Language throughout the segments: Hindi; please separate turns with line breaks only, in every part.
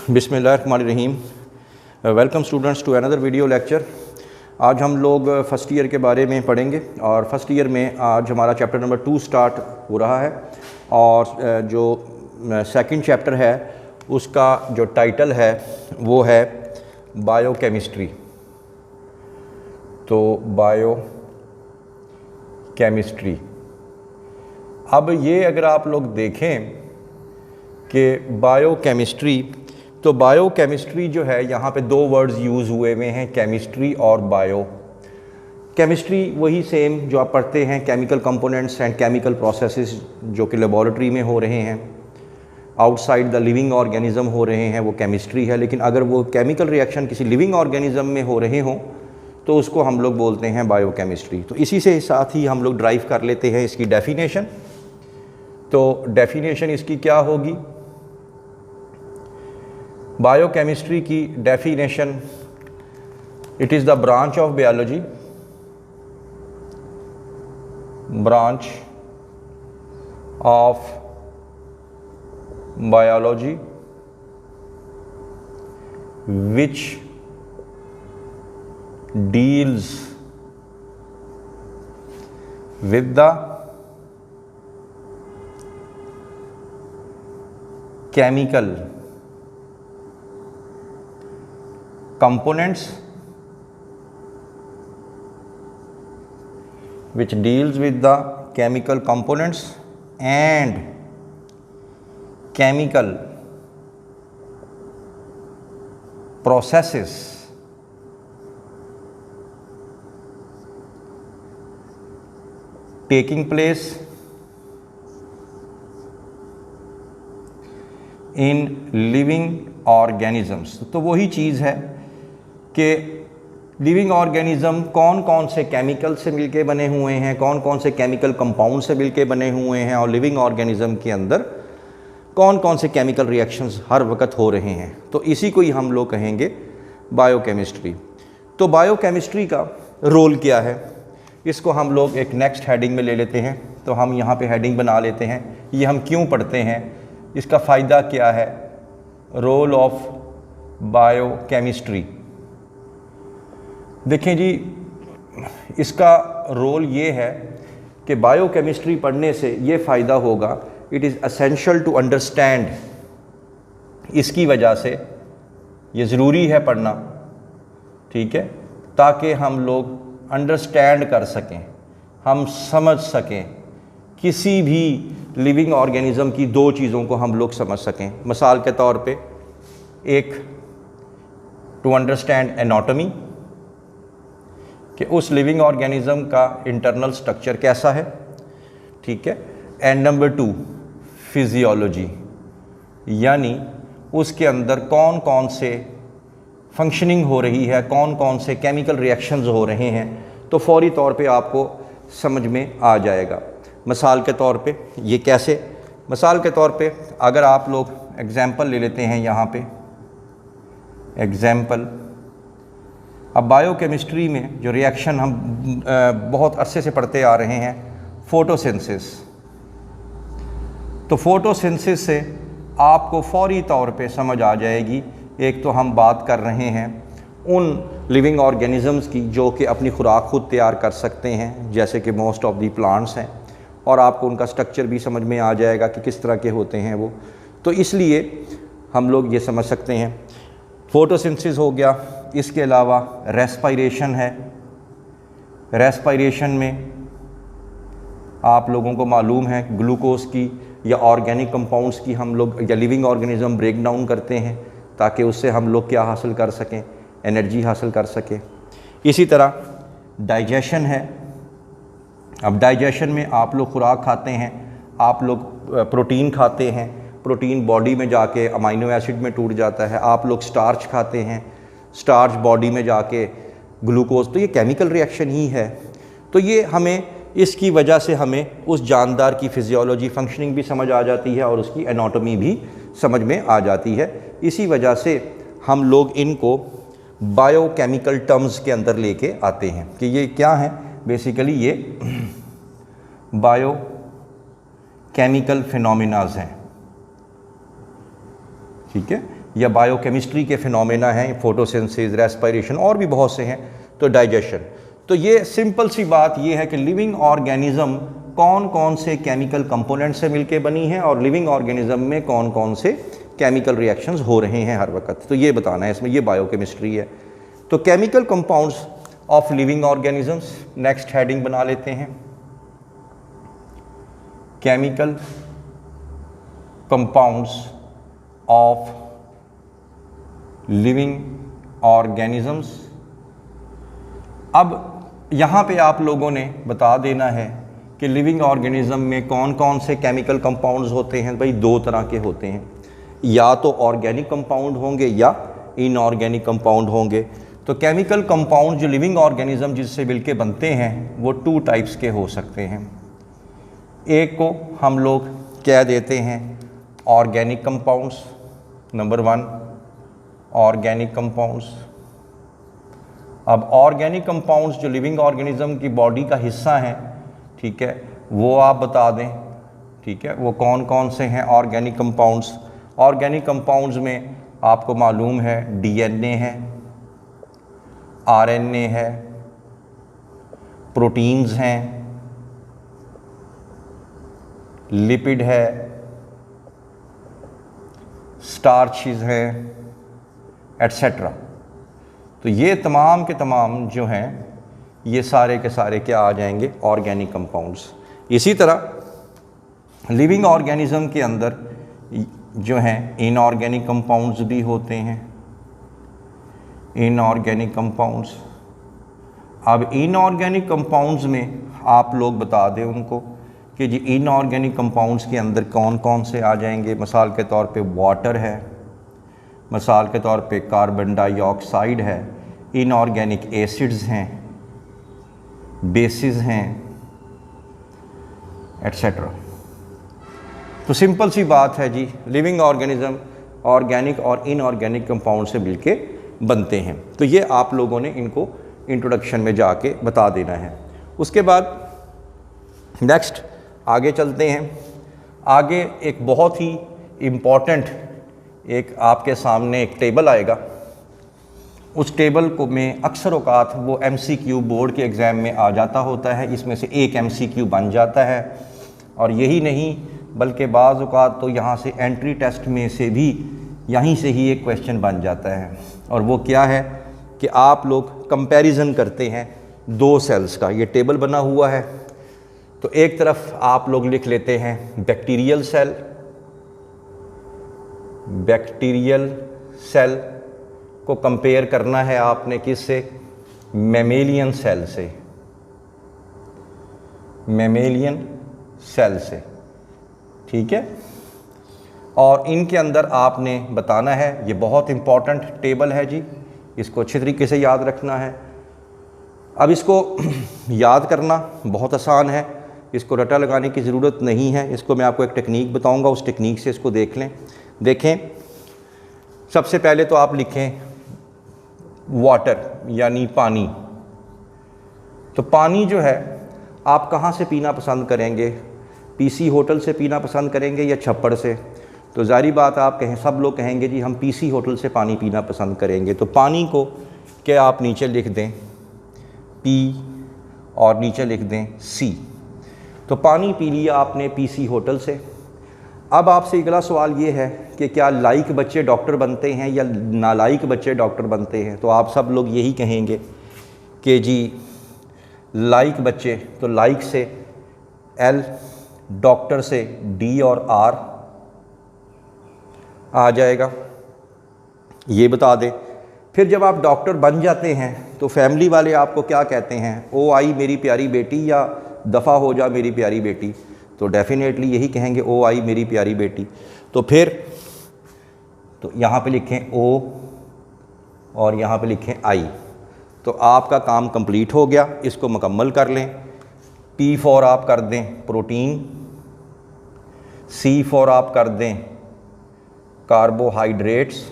बिस्मिल्लाहिर्रहमानिर्रहीम। Welcome students to another video lecture. आज हम लोग फ़र्स्ट ईयर के बारे में पढ़ेंगे और फर्स्ट ईयर में आज हमारा चैप्टर नंबर 2 स्टार्ट हो रहा है और जो सेकंड चैप्टर है उसका जो टाइटल है वो है बायोकेमिस्ट्री। तो बायोकेमिस्ट्री, अब ये अगर आप लोग देखें कि बायोकेमिस्ट्री, तो बायोकेमिस्ट्री जो है यहाँ पे दो वर्ड्स यूज़ हुए हुए हैं, केमिस्ट्री और बायो। केमिस्ट्री वही सेम जो आप पढ़ते हैं, chemical components and chemical processes जो कि लेबॉरेटरी में हो रहे हैं, आउटसाइड द लिविंग ऑर्गेनिज्म हो रहे हैं, वो केमिस्ट्री है। लेकिन अगर वो केमिकल रिएक्शन किसी लिविंग ऑर्गेनिज्म में हो रहे हों तो उसको हम लोग बोलते हैं बायोकेमिस्ट्री। तो इसी से साथ ही हम लोग ड्राइव कर लेते हैं इसकी डेफिनेशन। तो डेफिनेशन इसकी क्या होगी? बायोकेमिस्ट्री की definition, it is the branch of biology, branch of biology which deals with the chemical components, which deals with the chemical components and chemical processes taking place in living organisms। तो वही चीज़ है कि लिविंग ऑर्गेनिज्म कौन कौन से केमिकल से मिलके बने हुए हैं, कौन कौन से केमिकल कंपाउंड से मिलके बने हुए हैं, और लिविंग ऑर्गेनिज्म के अंदर कौन कौन से केमिकल रिएक्शंस हर वक्त हो रहे हैं। तो इसी को ही हम लोग कहेंगे बायोकेमिस्ट्री। तो बायोकेमिस्ट्री का रोल क्या है, इसको हम लोग एक नेक्स्ट हेडिंग में ले लेते हैं। तो हम यहाँ पे हेडिंग बना लेते हैं, ये हम क्यों पढ़ते हैं, इसका फ़ायदा क्या है। रोल ऑफ बायोकेमिस्ट्री, देखें जी, इसका रोल ये है कि बायोकेमिस्ट्री पढ़ने से ये फ़ायदा होगा, it is essential to understand. इसकी वजह से ये ज़रूरी है पढ़ना, ठीक है, ताकि हम लोग अंडरस्टैंड कर सकें, हम समझ सकें किसी भी लिविंग ऑर्गेनिज्म की दो चीज़ों को हम लोग समझ सकें। मिसाल के तौर पे, एक टू अंडरस्टैंड एनाटॉमी, कि उस लिविंग ऑर्गेनिज्म का इंटरनल स्ट्रक्चर कैसा है, ठीक है, एंड नंबर 2 फिजियोलॉजी, यानी उसके अंदर कौन कौन से फंक्शनिंग हो रही है, कौन कौन से केमिकल रिएक्शंस हो रहे हैं, तो फौरी तौर पे आपको समझ में आ जाएगा। मिसाल के तौर पे ये कैसे, मिसाल के तौर पे अगर आप लोग एग्जांपल ले लेते हैं, यहाँ पे एग्जांपल, अब बायोकेमिस्ट्री में जो रिएक्शन हम बहुत अरसे से पढ़ते आ रहे हैं, फोटोसिंथेसिस। तो फोटोसिंथेसिस से आपको फौरी तौर पे समझ आ जाएगी, एक तो हम बात कर रहे हैं उन लिविंग ऑर्गेनिजम्स की जो कि अपनी खुराक खुद तैयार कर सकते हैं, जैसे कि मोस्ट ऑफ दी प्लांट्स हैं, और आपको उनका स्ट्रक्चर भी समझ में आ जाएगा कि किस तरह के होते हैं वो। तो इसलिए हम लोग ये समझ सकते हैं फोटोसिंथेसिस हो गया। इसके अलावा रेस्पिरेशन है। रेस्पिरेशन में आप लोगों को मालूम है ग्लूकोज की या ऑर्गेनिक कंपाउंड्स की हम लोग या लिविंग ऑर्गेनिज्म ब्रेक डाउन करते हैं ताकि उससे हम लोग क्या हासिल कर सकें, एनर्जी हासिल कर सकें। इसी तरह डाइजेशन है। अब डाइजेशन में आप लोग खुराक खाते हैं, आप लोग प्रोटीन खाते हैं, प्रोटीन बॉडी में जाके अमाइनो एसिड में टूट जाता है। आप लोग स्टार्च खाते हैं, स्टार्च बॉडी में जाके ग्लूकोज, तो ये केमिकल रिएक्शन ही है। तो ये हमें, इसकी वजह से हमें उस जानदार की फिजियोलॉजी, फंक्शनिंग भी समझ आ जाती है और उसकी एनाटॉमी भी समझ में आ जाती है। इसी वजह से हम लोग इनको बायोकेमिकल टर्म्स के अंदर लेके आते हैं कि ये क्या है। बेसिकली ये बायोकेमिकल फिनोमिनाज हैं, ठीक है, या बायोकेमिस्ट्री के फिनोमेना हैं, फोटोसिंथेसिस, रेस्पिरेशन और भी बहुत से हैं, तो डाइजेशन। तो ये सिंपल सी बात ये है कि लिविंग ऑर्गेनिज्म कौन कौन से केमिकल कंपोनेंट से मिलके बनी है और लिविंग ऑर्गेनिज्म में कौन कौन से केमिकल रिएक्शंस हो रहे हैं हर वक्त, तो ये बताना है इसमें, ये बायोकेमिस्ट्री है। तो chemical compounds of living organisms, next heading बना लेते हैं, chemical compounds of living organisms. अब यहाँ पे आप लोगों ने बता देना है कि लिविंग ऑर्गेनिज्म में कौन कौन से केमिकल कंपाउंड्स होते हैं। भाई दो तरह के होते हैं, या तो ऑर्गेनिक कंपाउंड होंगे या इनऑर्गेनिक कंपाउंड होंगे। तो केमिकल कंपाउंड जो लिविंग ऑर्गेनिज्म जिससे मिलके बनते हैं वो टू टाइप्स के हो सकते हैं। एक को हम लोग कह देते हैं organic compounds, number 1 organic compounds. अब ऑर्गेनिक कंपाउंड्स जो लिविंग ऑर्गेनिज्म की बॉडी का हिस्सा हैं, ठीक है, वो आप बता दें, ठीक है, वो कौन कौन से हैं ऑर्गेनिक कंपाउंड्स। ऑर्गेनिक कंपाउंड्स में आपको मालूम है डीएनए है, आरएनए है, प्रोटीन्स हैं, लिपिड है, स्टार्चेस हैं, एट्सेट्रा। तो ये तमाम के तमाम जो हैं ये सारे के सारे क्या आ जाएंगे, ऑर्गेनिक कंपाउंड्स। इसी तरह लिविंग ऑर्गेनिज्म के अंदर जो हैं इनऑर्गेनिक कंपाउंड्स भी होते हैं, इनऑर्गेनिक कंपाउंड्स। अब इनऑर्गेनिक कंपाउंड्स में आप लोग बता दें उनको कि जी इनऑर्गेनिक कंपाउंड्स के अंदर कौन कौन से आ जाएंगे। मिसाल के तौर पे वाटर है, मिसाल के तौर पे कार्बन डाइऑक्साइड है, इनऑर्गेनिक एसिड्स हैं, बेसिस हैं, एट्सेट्रा। तो सिंपल सी बात है जी, लिविंग ऑर्गेनिज्म ऑर्गेनिक और इनऑर्गेनिक कंपाउंड से मिलके बनते हैं। तो ये आप लोगों ने इनको इंट्रोडक्शन में जाके बता देना है। उसके बाद नेक्स्ट आगे चलते हैं। आगे एक बहुत ही इम्पॉर्टेंट एक आपके सामने एक टेबल आएगा। उस टेबल को में अक्सर औकात वो MCQ बोर्ड के एग्ज़ाम में आ जाता होता है, इसमें से एक MCQ बन जाता है। और यही नहीं बल्कि बाज़ औकात तो यहाँ से एंट्री टेस्ट में से भी यहीं से ही एक क्वेश्चन बन जाता है। और वो क्या है कि आप लोग कंपैरिजन करते हैं दो सेल्स का। ये टेबल बना हुआ है, तो एक तरफ आप लोग लिख लेते हैं बैक्टीरियल सेल, बैक्टीरियल सेल को कंपेयर करना है आपने किससे, मैमेलियन सेल से, मैमेलियन सेल से, ठीक है। और इनके अंदर आपने बताना है, ये बहुत इंपॉर्टेंट टेबल है जी, इसको अच्छे तरीके से याद रखना है। अब इसको याद करना बहुत आसान है, इसको रटा लगाने की ज़रूरत नहीं है। इसको मैं आपको एक टेक्निक बताऊंगा, उस टेक्निक से इसको देख लें। देखें, सबसे पहले तो आप लिखें वाटर यानी पानी। तो पानी जो है आप कहाँ से पीना पसंद करेंगे, पीसी होटल से पीना पसंद करेंगे या छप्पड़ से? तो ज़ाहिर बात आप कहें, सब लोग कहेंगे जी हम पीसी होटल से पानी पीना पसंद करेंगे। तो पानी को क्या आप नीचे लिख दें पी और नीचे लिख दें सी। तो पानी पी लिया आपने पीसी होटल से। अब आपसे अगला सवाल ये है कि क्या लाइक बच्चे डॉक्टर बनते हैं या नालायक बच्चे डॉक्टर बनते हैं? तो आप सब लोग यही कहेंगे कि जी लाइक बच्चे, तो लाइक से एल, डॉक्टर से डी और आर आ जाएगा, ये बता दें। फिर जब आप डॉक्टर बन जाते हैं तो फैमिली वाले आपको क्या कहते हैं, ओ आई मेरी प्यारी बेटी या दफ़ा हो जा मेरी प्यारी बेटी? तो डेफिनेटली यही कहेंगे ओ आई मेरी प्यारी बेटी। तो फिर तो यहाँ पे लिखें ओ और यहाँ पे लिखें आई। तो आपका काम कंप्लीट हो गया, इसको मुकम्मल कर लें। पी फॉर आप कर दें प्रोटीन, सी फॉर आप कर दें कार्बोहाइड्रेट्स,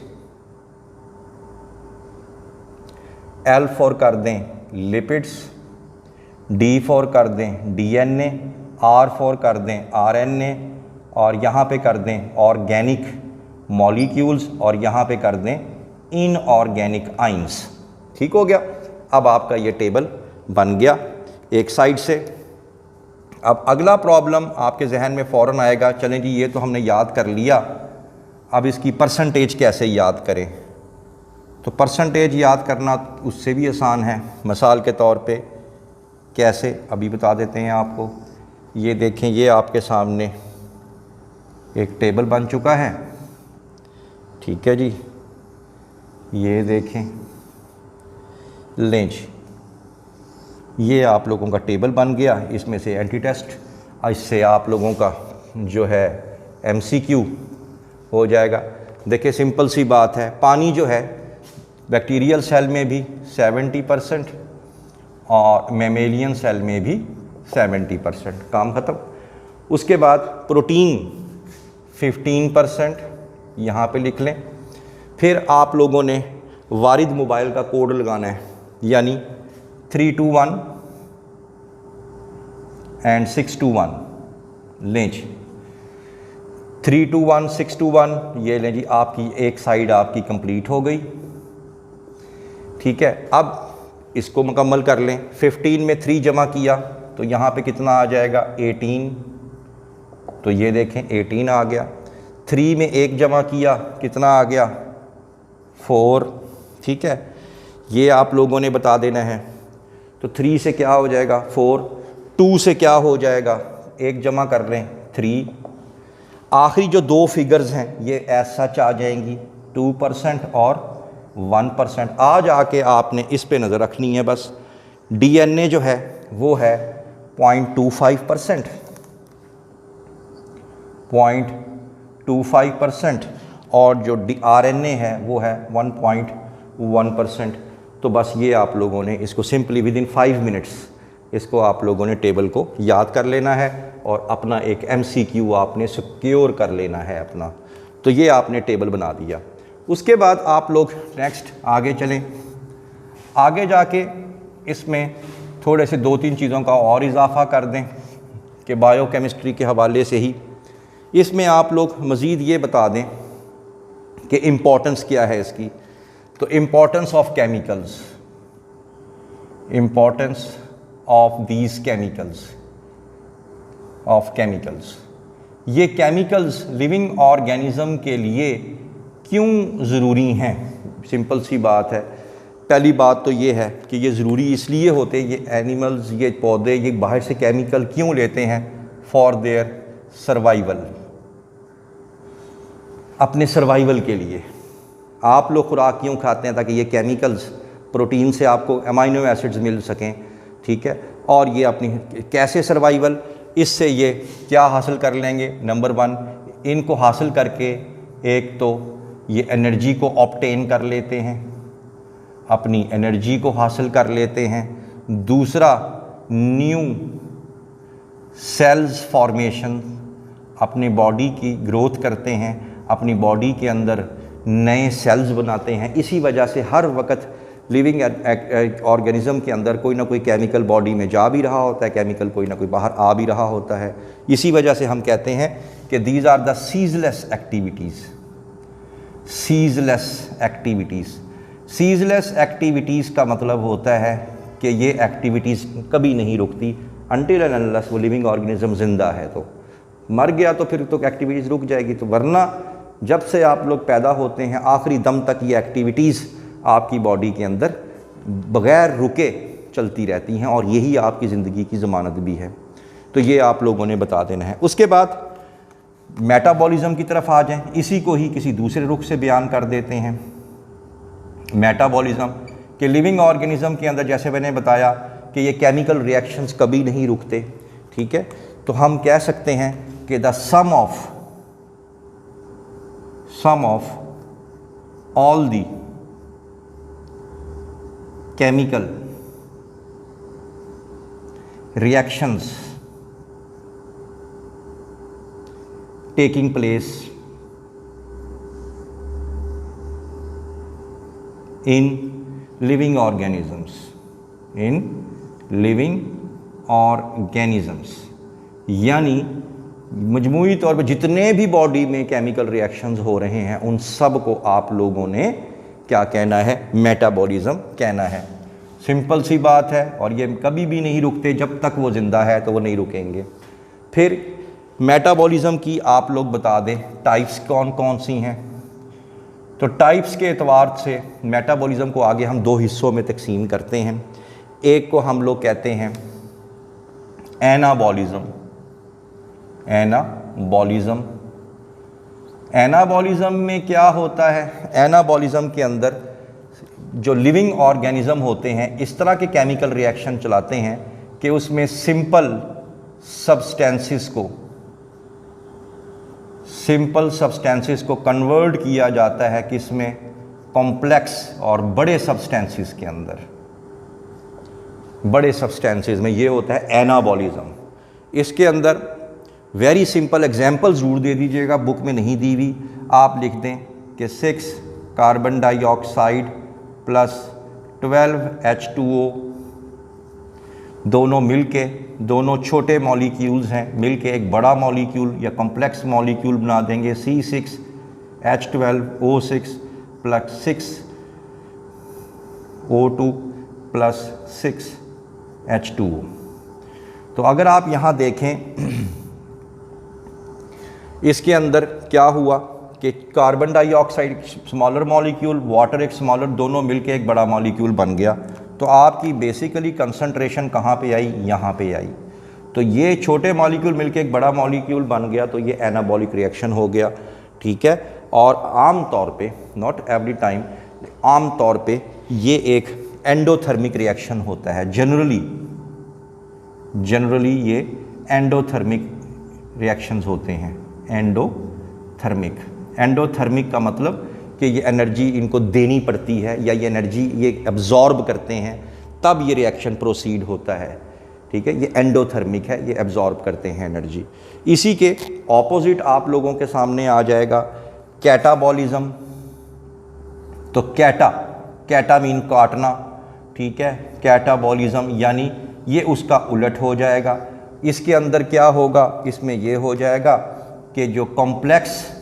एल फॉर कर दें लिपिड्स, डी फॉर कर दें डीएनए, आर फॉर कर दें आरएनए और यहाँ पे कर दें ऑर्गेनिक मॉलिक्यूल्स और यहाँ पे कर दें इनऑर्गेनिक आइंस। ठीक हो गया। अब आपका ये टेबल बन गया एक साइड से। अब अगला प्रॉब्लम आपके जहन में फ़ौरन आएगा, चलें जी ये तो हमने याद कर लिया, अब इसकी परसेंटेज कैसे याद करें। तो परसेंटेज याद करना उससे भी आसान है। मिसाल के तौर पे कैसे अभी बता देते हैं आपको। ये देखें, ये आपके सामने एक टेबल बन चुका है। ठीक है जी, ये देखें, लें जी, ये आप लोगों का टेबल बन गया। इसमें से एंटी टेस्ट, इससे आप लोगों का जो है MCQ हो जाएगा। देखिए सिंपल सी बात है, पानी जो है बैक्टीरियल सेल में भी 70% और मेमेलियन सेल में भी 70%, काम ख़त्म। उसके बाद प्रोटीन 15% यहाँ पे लिख लें। फिर आप लोगों ने वारिद मोबाइल का कोड लगाना है, यानी 321 एंड 621 लें जी। 321 621 ये लें जी, आपकी एक साइड आपकी कंप्लीट हो गई। ठीक है, अब इसको मुकम्मल कर लें। 15 में 3 जमा किया तो यहाँ पे कितना आ जाएगा 18, तो ये देखें 18 आ गया। 3 में 1 जमा किया कितना आ गया 4। ठीक है, ये आप लोगों ने बता देना है। तो 3 से क्या हो जाएगा 4, 2 से क्या हो जाएगा 1 जमा कर लें 3। आखिरी जो 2 फिगर्स हैं ये एज सच आ जाएंगी 2% और 1%। आज आके आपने इस पे नज़र रखनी है बस। DNA जो है वो है 0.25%, 0.25% और जो RNA है वो है 1.1%। तो बस ये आप लोगों ने इसको सिंपली विद इन 5 मिनट्स इसको आप लोगों ने टेबल को याद कर लेना है और अपना एक MCQ आपने सिक्योर कर लेना है अपना। तो ये आपने टेबल बना दिया। उसके बाद आप लोग नेक्स्ट आगे चलें। आगे जाके इसमें थोड़े से 2-3 चीज़ों का और इजाफा कर दें कि बायोकेमिस्ट्री के हवाले से ही इसमें आप लोग मज़ीद ये बता दें कि इम्पोर्टेंस क्या है इसकी। तो importance of chemicals, importance of these chemicals, ये केमिकल्स लिविंग ऑर्गेनिज्म के लिए क्यों ज़रूरी हैं। सिंपल सी बात है। पहली बात तो ये है कि ये ज़रूरी इसलिए होते, ये एनिमल्स, ये पौधे, ये बाहर से केमिकल क्यों लेते हैं, फॉर देयर सर्वाइवल, अपने सर्वाइवल के लिए। आप लोग खुराक क्यों खाते हैं, ताकि ये केमिकल्स प्रोटीन से आपको अमाइनो एसिड्स मिल सकें। ठीक है, और ये अपनी कैसे सर्वाइवल, इससे ये क्या हासिल कर लेंगे, नंबर 1 इनको हासिल करके एक तो ये एनर्जी को ऑब्टेन कर लेते हैं, अपनी एनर्जी को हासिल कर लेते हैं। दूसरा, न्यू सेल्स फॉर्मेशन, अपनी बॉडी की ग्रोथ करते हैं, अपनी बॉडी के अंदर नए सेल्स बनाते हैं। इसी वजह से हर वक्त लिविंग ऑर्गेनिज्म के अंदर कोई ना कोई केमिकल बॉडी में जा भी रहा होता है, केमिकल कोई ना कोई बाहर आ भी रहा होता है। इसी वजह से हम कहते हैं कि these are the ceaseless activities. Ceaseless activities, ceaseless activities का मतलब होता है कि ये एक्टिविटीज़ कभी नहीं रुकती अनटिल एंड अनलेस वो लिविंग ऑर्गेनिज्म ज़िंदा है। तो मर गया तो फिर तो एक्टिविटीज़ रुक जाएगी। तो वरना जब से आप लोग पैदा होते हैं आखिरी दम तक ये एक्टिविटीज़ आपकी बॉडी के अंदर बग़ैर रुके चलती रहती हैं और यही आपकी ज़िंदगी की ज़मानत भी है। तो ये आप लोगों ने बता देना है। उसके बाद मेटाबॉलिज़्म की तरफ आ जाएं। इसी को ही किसी दूसरे रुख से बयान कर देते हैं। मेटाबॉलिज़्म कि लिविंग ऑर्गेनिज्म के अंदर जैसे मैंने बताया कि ये केमिकल रिएक्शंस कभी नहीं रुकते। ठीक है, तो हम कह सकते हैं कि the sum of all the chemical reactions taking place in living organisms, यानी मजमूई तौर पर जितने भी बॉडी में केमिकल रिएक्शंस हो रहे हैं उन सब को आप लोगों ने क्या कहना है, मेटाबॉलिज्म कहना है। सिंपल सी बात है, और ये कभी भी नहीं रुकते, जब तक वो ज़िंदा है तो वो नहीं रुकेंगे। फिर मेटाबॉलिज्म की आप लोग बता दें टाइप्स कौन कौन सी हैं। तो टाइप्स के एतबार से मेटाबॉलिज्म को आगे हम दो हिस्सों में तकसीम करते हैं। एक को हम लोग कहते हैं एनाबॉलिज्म। एनाबॉलिज्म, एनाबॉलिज्म में क्या होता है, एनाबॉलिज्म के अंदर जो लिविंग ऑर्गेनिज्म होते हैं इस तरह के केमिकल रिएक्शन चलाते हैं कि उसमें सिंपल सब्सटेंसेस को कन्वर्ट किया जाता है किसमें, कॉम्प्लेक्स और बड़े सब्सटेंसेस के अंदर, बड़े सब्सटेंसेस में। ये होता है एनाबॉलिज्म। इसके अंदर वेरी सिंपल एग्जांपल ज़रूर दे दीजिएगा, बुक में नहीं दी हुई। आप लिख दें कि 6 कार्बन डाइऑक्साइड प्लस 12 H2O, दोनों मिलके, दोनों छोटे मॉलिक्यूल्स हैं, मिलके एक बड़ा मॉलिक्यूल या कॉम्प्लेक्स मॉलिक्यूल बना देंगे, C6H12O6 plus 6O2 plus 6H2O। तो अगर आप यहाँ देखें इसके अंदर क्या हुआ कि carbon dioxide smaller molecule, water एक स्मॉलर, दोनों मिलके एक बड़ा मॉलिक्यूल बन गया। तो आपकी बेसिकली कंसंट्रेशन कहाँ पे आई, यहाँ पे आई। तो ये छोटे मॉलिक्यूल मिलके एक बड़ा मॉलिक्यूल बन गया, तो ये एनाबॉलिक रिएक्शन हो गया, ठीक है। और आम तौर पे, नॉट एवरी टाइम, आम तौर पे ये एक एंडोथर्मिक रिएक्शन होता है। जनरली ये एंडोथर्मिक रिएक्शंस होते हैं। एंडोथर्मिक का मतलब कि ये एनर्जी इनको देनी पड़ती है या ये एनर्जी ये एब्जॉर्ब करते हैं, तब ये रिएक्शन प्रोसीड होता है, ठीक है। ये एंडोथर्मिक है, ये एब्जॉर्ब करते हैं एनर्जी। इसी के ऑपोजिट आप लोगों के सामने आ जाएगा कैटाबॉलिज्म। तो कैटा मीन काटना, ठीक है। कैटाबॉलिज्म यानी ये उसका उलट हो जाएगा। इसके अंदर क्या होगा, इसमें ये हो जाएगा कि जो कॉम्प्लेक्स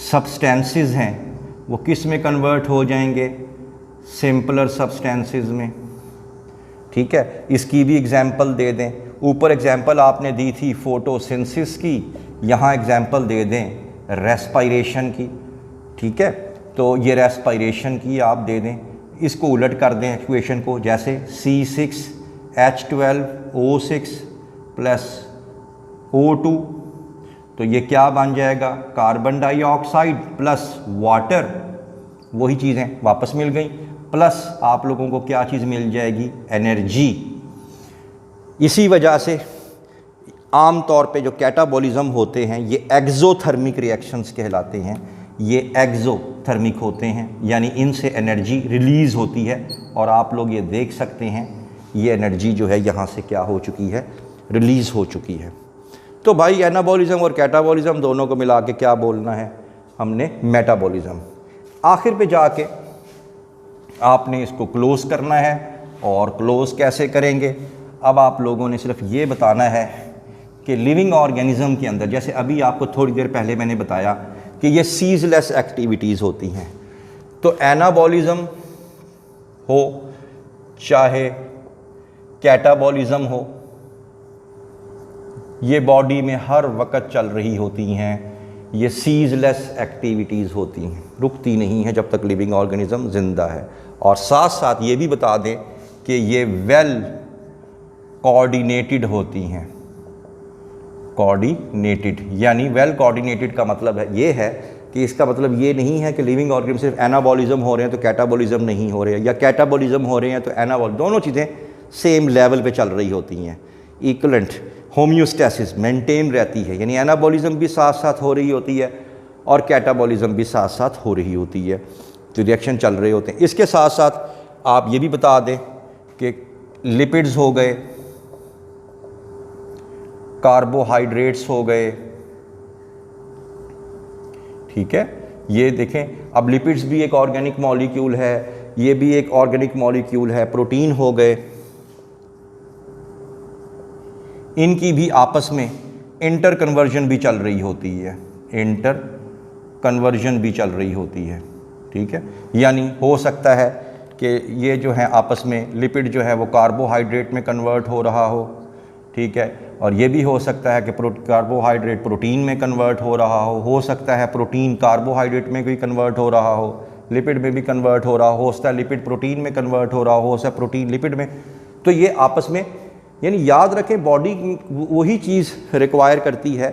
सब्सटेंसेस हैं वो किस में कन्वर्ट हो जाएंगे, सिंपलर सब्सटेंसेस में, ठीक है। इसकी भी एग्जांपल दे दें। ऊपर एग्जांपल आपने दी थी फोटोसिंथेसिस की, यहाँ एग्जांपल दे दें रेस्पायरेशन की, ठीक है। तो ये रेस्पायरेशन की आप दे दें, इसको उलट कर दें इक्वेशन को, जैसे C6H12O6 प्लस O2, तो ये क्या बन जाएगा, कार्बन डाइऑक्साइड प्लस वाटर, वही चीज़ें वापस मिल गई, प्लस आप लोगों को क्या चीज़ मिल जाएगी, एनर्जी। इसी वजह से आम तौर पे जो कैटाबॉलिज्म होते हैं ये एक्सोथर्मिक रिएक्शंस कहलाते हैं। ये एक्सोथर्मिक होते हैं, यानी इनसे एनर्जी रिलीज़ होती है, और आप लोग ये देख सकते हैं ये एनर्जी जो है यहाँ से क्या हो चुकी है, रिलीज़ हो चुकी है। तो भाई एनाबॉलिज्म और कैटाबॉलिज्म दोनों को मिला के क्या बोलना है हमने, मेटाबॉलिज्म। आखिर पे जाके आपने इसको क्लोज़ करना है, और क्लोज़ कैसे करेंगे, अब आप लोगों ने सिर्फ ये बताना है कि लिविंग ऑर्गेनिज्म के अंदर, जैसे अभी आपको थोड़ी देर पहले मैंने बताया कि ये सीजलेस एक्टिविटीज़ होती हैं। तो एनाबॉलिज्म हो चाहे कैटाबॉलिज्म हो, ये बॉडी में हर वक्त चल रही होती हैं। ये सीजलेस एक्टिविटीज़ होती हैं, रुकती नहीं है जब तक लिविंग ऑर्गेनिज्म ज़िंदा है। और साथ साथ ये भी बता दें कि ये वेल कोऑर्डिनेटेड होती हैं। कोऑर्डिनेटेड यानी वेल कोऑर्डिनेटेड का मतलब है ये है कि इसका मतलब ये नहीं है कि लिविंग ऑर्गेनिज्म सिर्फ एनाबॉलिज्म हो रहे हैं तो कैटाबॉलिज्म नहीं हो रहे हैं, या कैटाबॉलिज्म हो रहे हैं तो एनाबॉलिज्म, दोनों चीज़ें सेम लेवल पे चल रही होती हैं। इक्वलेंट होम्योस्टैसिस मेंटेन रहती है, यानी एनाबॉलिज्म भी साथ साथ हो रही होती है और कैटाबॉलिज्म भी साथ साथ हो रही होती है, तो रिएक्शन चल रहे होते हैं। इसके साथ साथ आप ये भी बता दें कि लिपिड्स हो गए, कार्बोहाइड्रेट्स हो गए, ठीक है। ये देखें, अब लिपिड्स भी एक ऑर्गेनिक मॉलिक्यूल है, ये भी एक ऑर्गेनिक मॉलिक्यूल है। प्रोटीन हो गए, इनकी भी आपस में इंटर कन्वर्जन भी चल रही होती है, इंटर कन्वर्जन भी चल रही होती है, ठीक है। यानी हो सकता है कि ये जो है आपस में लिपिड जो है वो कार्बोहाइड्रेट में कन्वर्ट हो रहा हो, ठीक है, और ये भी हो सकता है कि कार्बोहाइड्रेट प्रोटीन में कन्वर्ट हो रहा हो सकता है प्रोटीन कार्बोहाइड्रेट में भी कन्वर्ट हो रहा हो, लिपिड में भी कन्वर्ट हो रहा हो सकता है लिपिड प्रोटीन में कन्वर्ट हो रहा हो सकता है प्रोटीन लिपिड में। तो ये आपस में, यानी याद रखें बॉडी वही चीज़ रिक्वायर करती है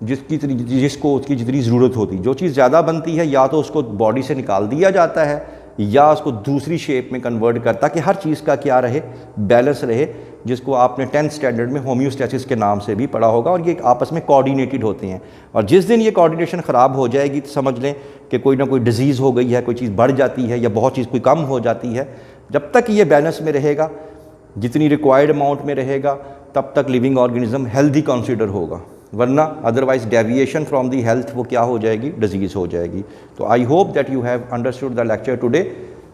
जिसको उसकी जितनी ज़रूरत होती है। जो चीज़ ज़्यादा बनती है या तो उसको बॉडी से निकाल दिया जाता है या उसको दूसरी शेप में कन्वर्ट करता, कि हर चीज़ का क्या रहे, बैलेंस रहे, जिसको आपने 10th स्टैंडर्ड में होम्योस्टैसिस के नाम से भी पढ़ा होगा। और ये आपस में कोऑर्डिनेटेड होते हैं, और जिस दिन ये कोऑर्डिनेशन ख़राब हो जाएगी तो समझ लें कि कोई ना कोई डिजीज़ हो गई है, कोई चीज़ बढ़ जाती है या बहुत चीज़ कोई कम हो जाती है। जब तक ये बैलेंस में रहेगा, जितनी रिक्वायर्ड अमाउंट में रहेगा, तब तक लिविंग ऑर्गेनिज्म हेल्दी कंसिडर होगा, वरना otherwise deviation from the health वो क्या हो जाएगी, डिजीज़ हो जाएगी। तो I hope that you have understood the lecture today.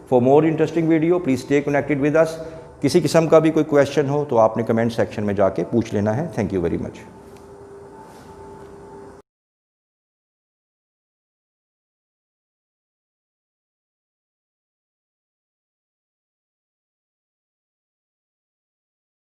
For more interesting video please stay connected with us. किसी किस्म का भी कोई क्वेश्चन हो तो आपने कमेंट सेक्शन में जाके पूछ लेना है। Thank you very much.